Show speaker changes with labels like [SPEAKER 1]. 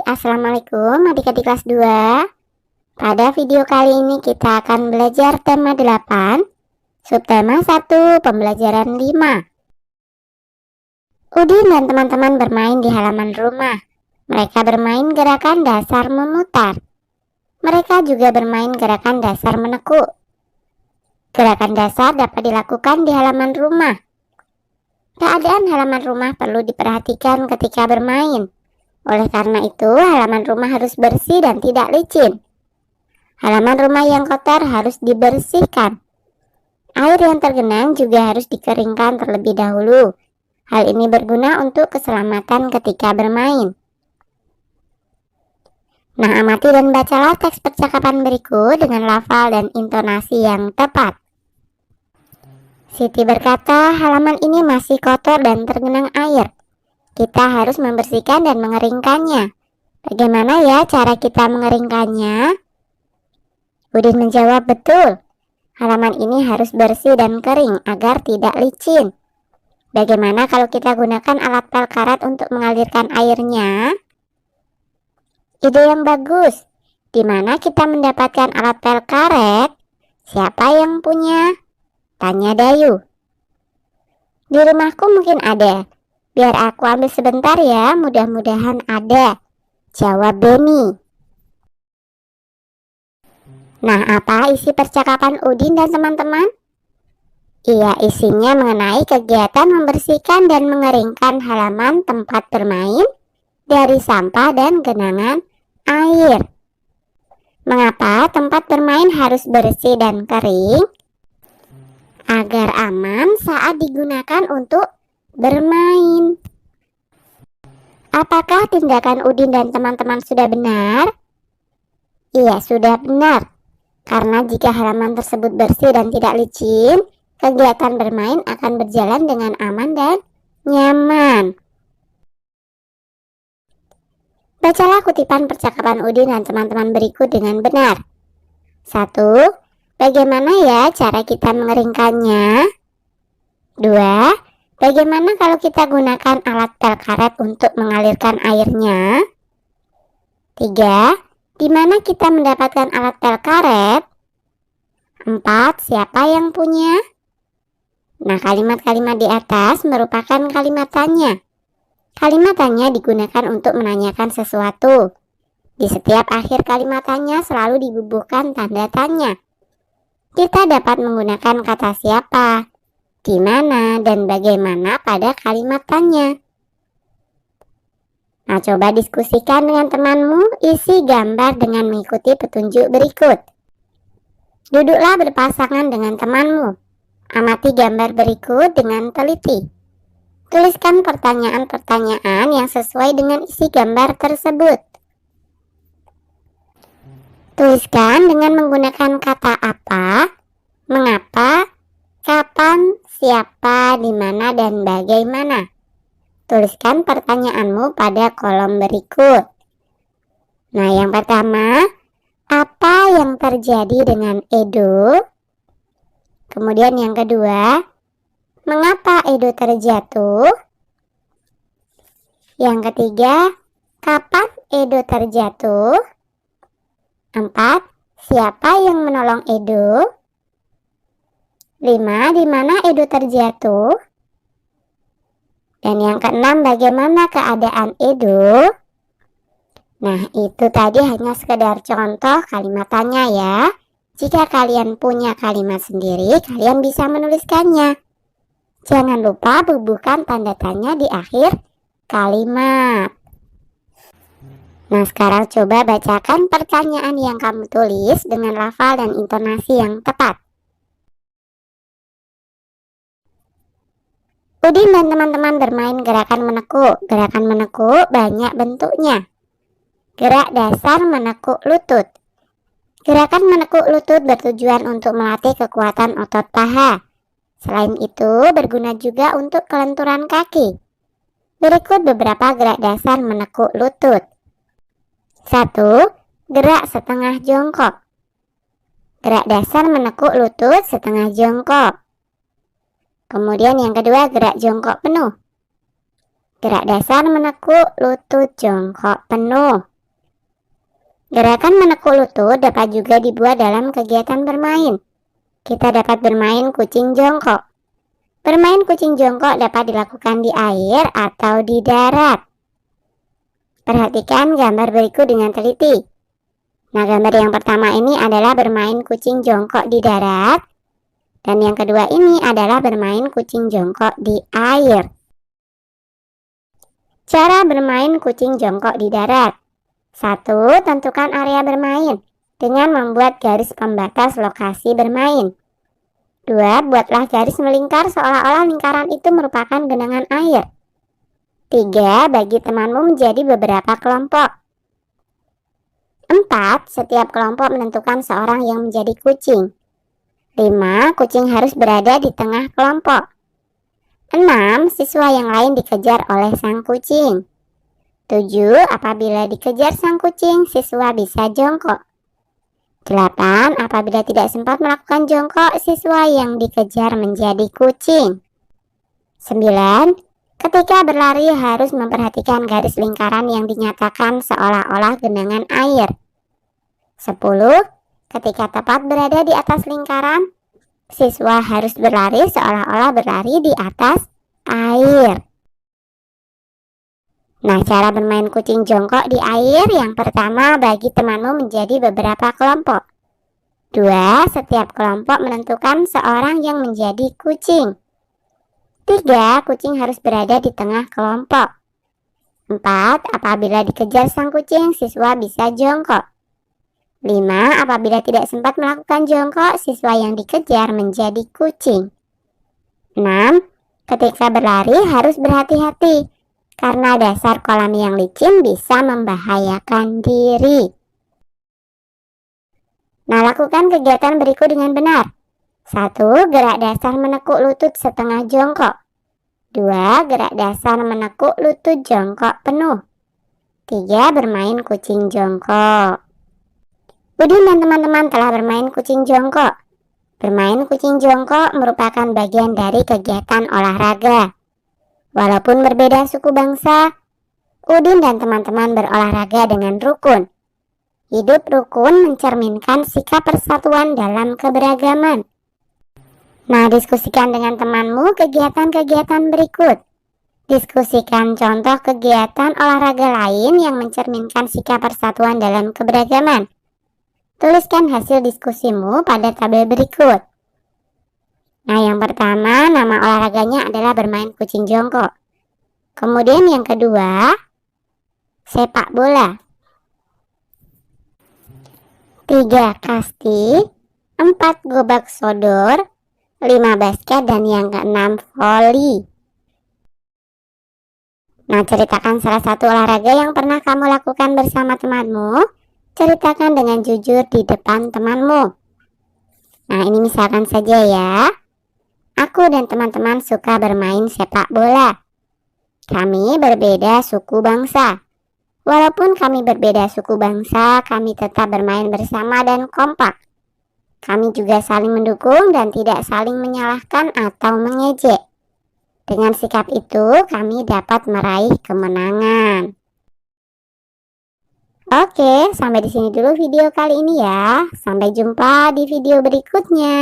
[SPEAKER 1] Assalamualaikum adik-adik kelas 2. Pada video kali ini kita akan belajar tema 8, subtema 1, pembelajaran 5. Udin dan teman-teman bermain di halaman rumah. Mereka bermain gerakan dasar memutar. Mereka juga bermain gerakan dasar menekuk. Gerakan dasar dapat dilakukan di halaman rumah. Keadaan halaman rumah perlu diperhatikan ketika bermain. Oleh karena itu, halaman rumah harus bersih dan tidak licin. Halaman rumah yang kotor harus dibersihkan. Air yang tergenang juga harus dikeringkan terlebih dahulu. Hal ini berguna untuk keselamatan ketika bermain. Nah, amati dan bacalah teks percakapan berikut dengan lafal dan intonasi yang tepat. Siti berkata, halaman ini masih kotor dan tergenang air. Kita harus membersihkan dan mengeringkannya. Bagaimana ya cara kita mengeringkannya? Udin menjawab, betul. Halaman ini harus bersih dan kering agar tidak licin. Bagaimana kalau kita gunakan alat pel karet untuk mengalirkan airnya? Ide yang bagus. Di mana kita mendapatkan alat pel karet? Siapa yang punya? Tanya Dayu. Di rumahku mungkin ada. Biar aku ambil sebentar ya, mudah-mudahan ada. Jawab Beni. Nah, apa isi percakapan Udin dan teman-teman? Iya, isinya mengenai kegiatan membersihkan dan mengeringkan halaman tempat bermain dari sampah dan genangan air. Mengapa tempat bermain harus bersih dan kering? Agar aman saat digunakan untuk bermain. Apakah tindakan Udin dan teman-teman sudah benar? Iya, sudah benar. Karena jika halaman tersebut bersih dan tidak licin, kegiatan bermain akan berjalan dengan aman dan nyaman. Bacalah kutipan percakapan Udin dan teman-teman berikut dengan benar. 1. Bagaimana ya cara kita mengeringkannya? 2. Bagaimana kalau kita gunakan alat pel karet untuk mengalirkan airnya? 3. Di mana kita mendapatkan alat pel karet? 4. Siapa yang punya? Nah, kalimat-kalimat di atas merupakan kalimat tanya. Kalimat tanya digunakan untuk menanyakan sesuatu. Di setiap akhir kalimat tanya selalu dibubuhkan tanda tanya. Kita dapat menggunakan kata siapa, di mana, dan bagaimana pada kalimat tanya. Nah, coba diskusikan dengan temanmu, isi gambar dengan mengikuti petunjuk berikut. Duduklah berpasangan dengan temanmu. Amati gambar berikut dengan teliti. Tuliskan pertanyaan-pertanyaan yang sesuai dengan isi gambar tersebut. Tuliskan dengan menggunakan kata apa, mengapa, kapan, siapa, di mana, dan bagaimana. Tuliskan pertanyaanmu pada kolom berikut. Nah, yang pertama, apa yang terjadi dengan Edo? Kemudian yang kedua, mengapa Edo terjatuh? Yang ketiga, kapan Edo terjatuh? 4. Siapa yang menolong Edo? 5. Di mana Edo terjatuh? Dan yang keenam, bagaimana keadaan Edo? Nah, itu tadi hanya sekedar contoh kalimat tanya ya. Jika kalian punya kalimat sendiri, kalian bisa menuliskannya. Jangan lupa bubuhkan tanda tanya di akhir kalimat. Nah, sekarang coba bacakan pertanyaan yang kamu tulis dengan lafal dan intonasi yang tepat. Udin dan teman-teman bermain gerakan menekuk. Gerakan menekuk banyak bentuknya. Gerak dasar menekuk lutut. Gerakan menekuk lutut bertujuan untuk melatih kekuatan otot paha. Selain itu, berguna juga untuk kelenturan kaki. Berikut beberapa gerak dasar menekuk lutut. 1. Gerak setengah jongkok. Gerak dasar menekuk lutut setengah jongkok. Kemudian yang kedua, gerak jongkok penuh. Gerak dasar menekuk lutut jongkok penuh. Gerakan menekuk lutut dapat juga dibuat dalam kegiatan bermain. Kita dapat bermain kucing jongkok. Bermain kucing jongkok dapat dilakukan di air atau di darat. Perhatikan gambar berikut dengan teliti. Nah, gambar yang pertama ini adalah bermain kucing jongkok di darat. Dan yang kedua ini adalah bermain kucing jongkok di air. Cara bermain kucing jongkok di darat. 1. Tentukan area bermain dengan membuat garis pembatas lokasi bermain. 2. Buatlah garis melingkar seolah-olah lingkaran itu merupakan genangan air. 3. Bagi temanmu menjadi beberapa kelompok. 4. Setiap kelompok menentukan seorang yang menjadi kucing. 5. Kucing harus berada di tengah kelompok. 6. Siswa yang lain dikejar oleh sang kucing. 7. Apabila dikejar sang kucing, siswa bisa jongkok. 8. Apabila tidak sempat melakukan jongkok, siswa yang dikejar menjadi kucing. 9. Ketika berlari harus memperhatikan garis lingkaran yang dinyatakan seolah-olah genangan air. 10. Ketika tepat berada di atas lingkaran, siswa harus berlari seolah-olah berlari di atas air. Nah, cara bermain kucing jongkok di air yang pertama, bagi temanmu menjadi beberapa kelompok. 2. Setiap kelompok menentukan seorang yang menjadi kucing. 3. Kucing harus berada di tengah kelompok. 4. Apabila dikejar sang kucing, siswa bisa jongkok. 5. Apabila tidak sempat melakukan jongkok, siswa yang dikejar menjadi kucing. 6. Ketika berlari harus berhati-hati, karena dasar kolam yang licin bisa membahayakan diri. Nah, lakukan kegiatan berikut dengan benar. 1. Gerak dasar menekuk lutut setengah jongkok. 2. Gerak dasar menekuk lutut jongkok penuh. 3. Bermain kucing jongkok. Udin dan teman-teman telah bermain kucing jongkok. Bermain kucing jongkok merupakan bagian dari kegiatan olahraga. Walaupun berbeda suku bangsa, Udin dan teman-teman berolahraga dengan rukun. Hidup rukun mencerminkan sikap persatuan dalam keberagaman. Nah, diskusikan dengan temanmu kegiatan-kegiatan berikut. Diskusikan contoh kegiatan olahraga lain yang mencerminkan sikap persatuan dalam keberagaman. Tuliskan hasil diskusimu pada tabel berikut. Nah, yang pertama, nama olahraganya adalah bermain kucing jongkok. Kemudian yang kedua, sepak bola. 3 kasti, 4 gobak sodor, 5 basket, dan yang keenam voli. Nah, ceritakan salah satu olahraga yang pernah kamu lakukan bersama temanmu. Ceritakan dengan jujur di depan temanmu. Nah, ini misalkan saja ya. Aku dan teman-teman suka bermain sepak bola. Kami berbeda suku bangsa. Walaupun kami berbeda suku bangsa, kami tetap bermain bersama dan kompak. Kami juga saling mendukung dan tidak saling menyalahkan atau mengejek. Dengan sikap itu, kami dapat meraih kemenangan. Oke, sampai di sini dulu video kali ini ya. Sampai jumpa di video berikutnya.